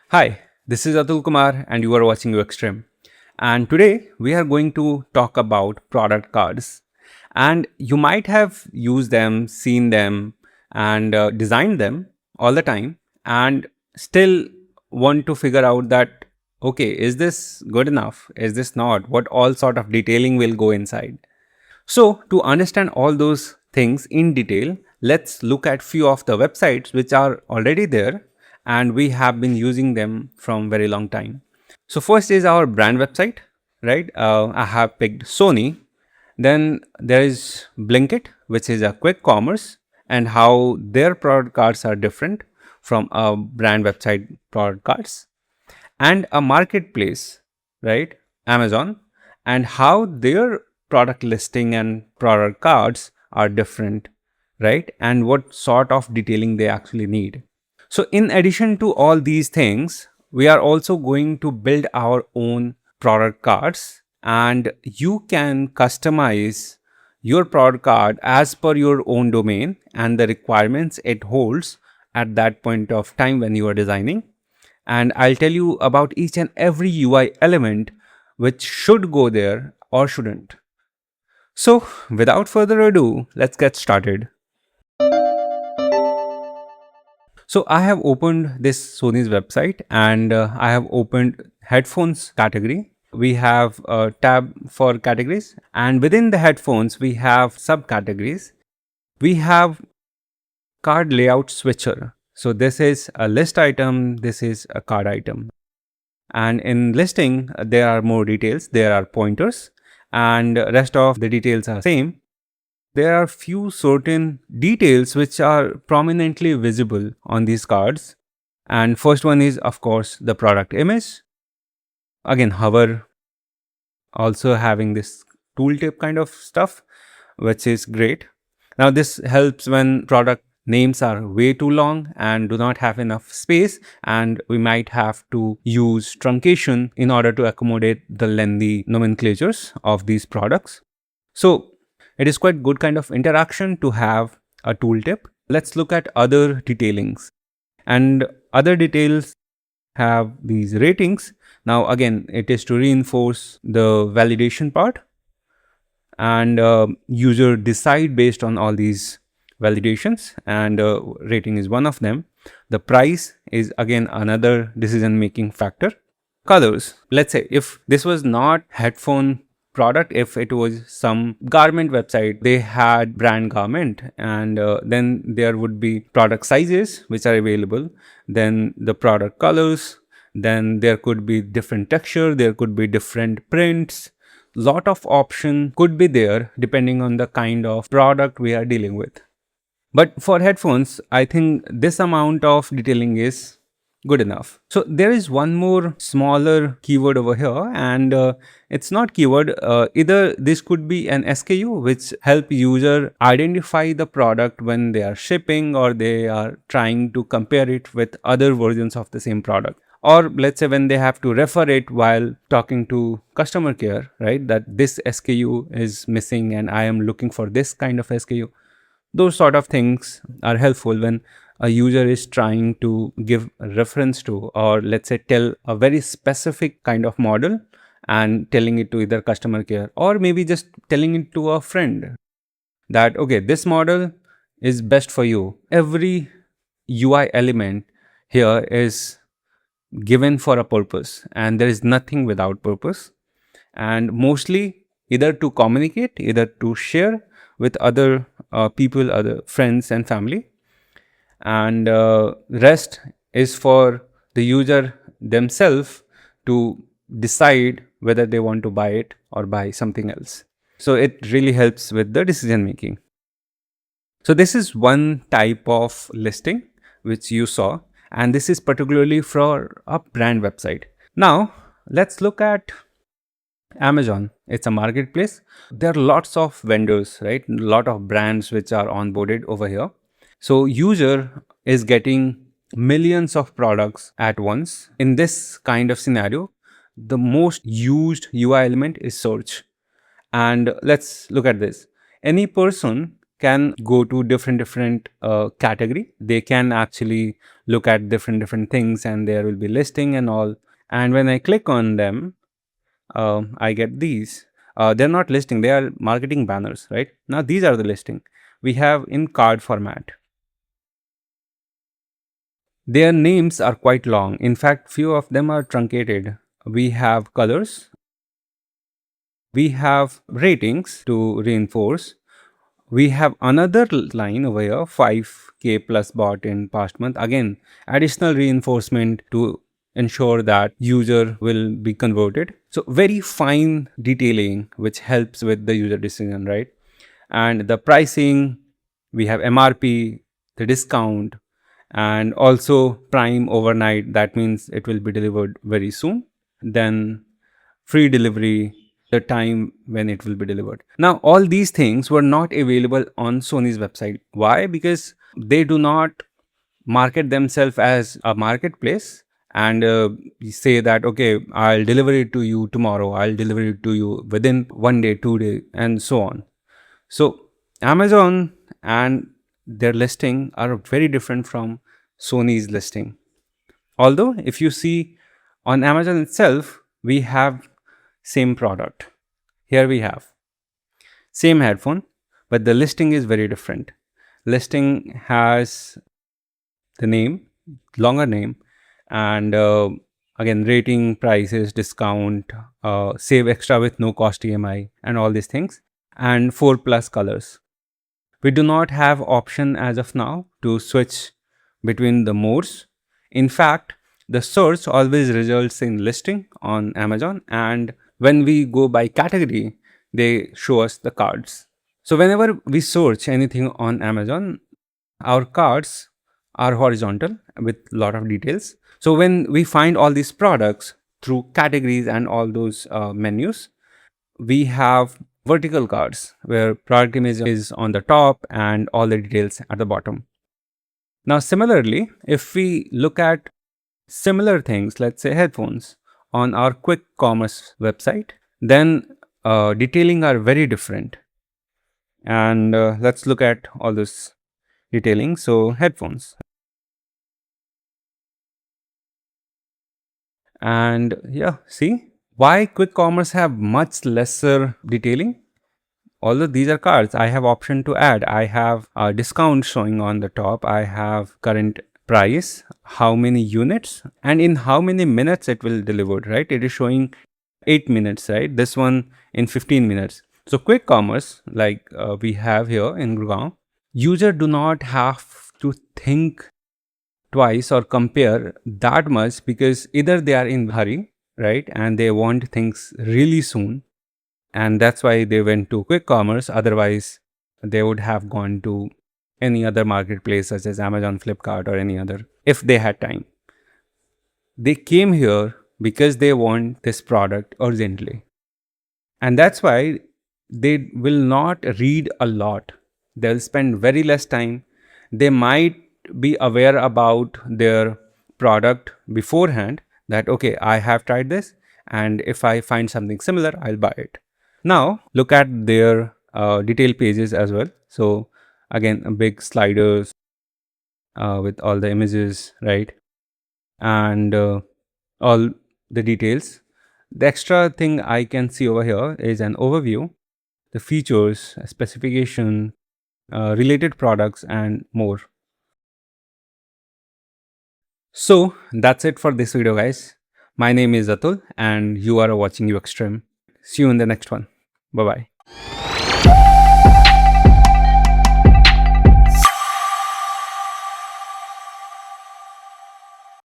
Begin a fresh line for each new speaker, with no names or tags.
Hi, this is Atul Kumar and you are watching uxtrim. And today we are going to talk about product cards. And you might have used them, seen them, and designed them all the time, and still want to figure out that okay, is this good enough? Is this not? What all sort of detailing will go inside? So, to understand all those things in detail, let's look at few of the websites which are already there and we have been using them from very long time. So, first is our brand website, right? I have picked Sony. Then there is Blinkit, which is a quick commerce and how their product cards are different from a brand website product cards, and a marketplace, right? Amazon, and how their product listing and product cards are different, right? And what sort of detailing they actually need. So, in addition to all these things, we are also going to build our own product cards, and you can customize your product card as per your own domain and the requirements it holds at that point of time when you are designing. And I'll tell you about each and every UI element which should go there or shouldn't. So, without further ado, let's get started. So, I have opened this Sony's website and I have opened headphones category. We have a tab for categories, and within the headphones, we have subcategories. We have card layout switcher. So, this is a list item, this is a card item. And in listing there are more details, there are pointers, and rest of the details are same. There are few certain details which are prominently visible on these cards, and first one is of course the product image. Again, hover, also having this tooltip kind of stuff, which is great. Now this helps when product names are way too long and do not have enough space, and we might have to use truncation in order to accommodate the lengthy nomenclatures of these products. So it is quite good kind of interaction to have a tooltip. Let's look at other detailings, and other details have these ratings. Now again, it is to reinforce the validation part, and user decide based on all these validations, and rating is one of them. The price is again another decision making factor. Colors, let's say if this was not headphone product, if it was some garment website, they had brand garment, and then there would be product sizes which are available, then the product colors, then there could be different texture, there could be different prints. Lot of option could be there depending on the kind of product we are dealing with. But for headphones, I think this amount of detailing is good enough. So there is one more smaller keyword over here, and it's not keyword. Either this could be an SKU which help user identify the product when they are shipping or they are trying to compare it with other versions of the same product, or let's say when they have to refer it while talking to customer care, right, that this SKU is missing and I am looking for this kind of SKU. Those sort of things are helpful when a user is trying to give a reference to, or let's say tell a very specific kind of model and telling it to either customer care or maybe just telling it to a friend that okay, this model is best for you. Every UI element here is given for a purpose, and there is nothing without purpose, and mostly either to communicate, either to share with other people, other friends and family, and rest is for the user themselves to decide whether they want to buy it or buy something else. So it really helps with the decision making. So this is one type of listing which you saw, and this is particularly for a brand website. Now let's look at Amazon. It's a marketplace. There are lots of vendors, right? A lot of brands which are onboarded over here. So user is getting millions of products at once. In this kind of scenario, the most used UI element is search. And let's look at this. Any person can go to different category. They can actually look at different things, and there will be listing and all. And when I click on them, I get these. They're not listing, they are marketing banners, right? Now these are the listing we have in card format. Their names are quite long. In fact, few of them are truncated. We have colors, we have ratings to reinforce. We have another line over here, 5k plus bought in past month. Again, additional reinforcement to ensure that user will be converted. So very fine detailing which helps with the user decision, right? And the pricing, we have MRP, the discount, and also prime overnight. That means it will be delivered very soon. Then free delivery, the time when it will be delivered. Now, all these things were not available on Sony's website. Why? Because they do not market themselves as a marketplace and say that, okay, I'll deliver it to you tomorrow, I'll deliver it to you within 1 day, 2 day, and so on. So, Amazon and their listing are very different from Sony's listing. Although, if you see on Amazon itself, we have same product. Here we have same headphone, but the listing is very different. Listing has the name, longer name, and again rating, prices, discount, save extra with no cost EMI, and all these things, and 4 plus colors. We do not have option as of now to switch between the modes. In fact, the search always results in listing on Amazon, and when we go by category, they show us the cards. So whenever we search anything on Amazon, our cards are horizontal with lot of details. So when we find all these products through categories and all those menus, we have vertical cards where product image is on the top and all the details at the bottom. Now similarly, if we look at similar things, let's say headphones, on our quick commerce website, then detailing are very different. And let's look at all this detailing. So headphones, and yeah, see why quick commerce have much lesser detailing. Although these are cards, I have option to add. I have a discount showing on the top. I have current price, how many units, and in how many minutes it will deliver, right? It is showing 8 minutes, right? This one in 15 minutes. So quick commerce, like we have here in Gurgaon, user do not have to think twice or compare that much, because either they are in hurry, right, and they want things really soon, and that's why they went to quick commerce. Otherwise they would have gone to any other marketplace such as Amazon, Flipkart, or any other if they had time. They came here because they want this product urgently, and that's why they will not read a lot. They'll spend very less time. They might be aware about their product beforehand, that okay, I have tried this, and if I find something similar, I'll buy it. Now look at their detail pages as well. So again, a big sliders with all the images, right, and all the details. The extra thing I can see over here is an overview, the features, specification, related products, and more. So that's it for this video, guys. My name is Atul, and you are watching uxtrim. See you in the next one. Bye bye.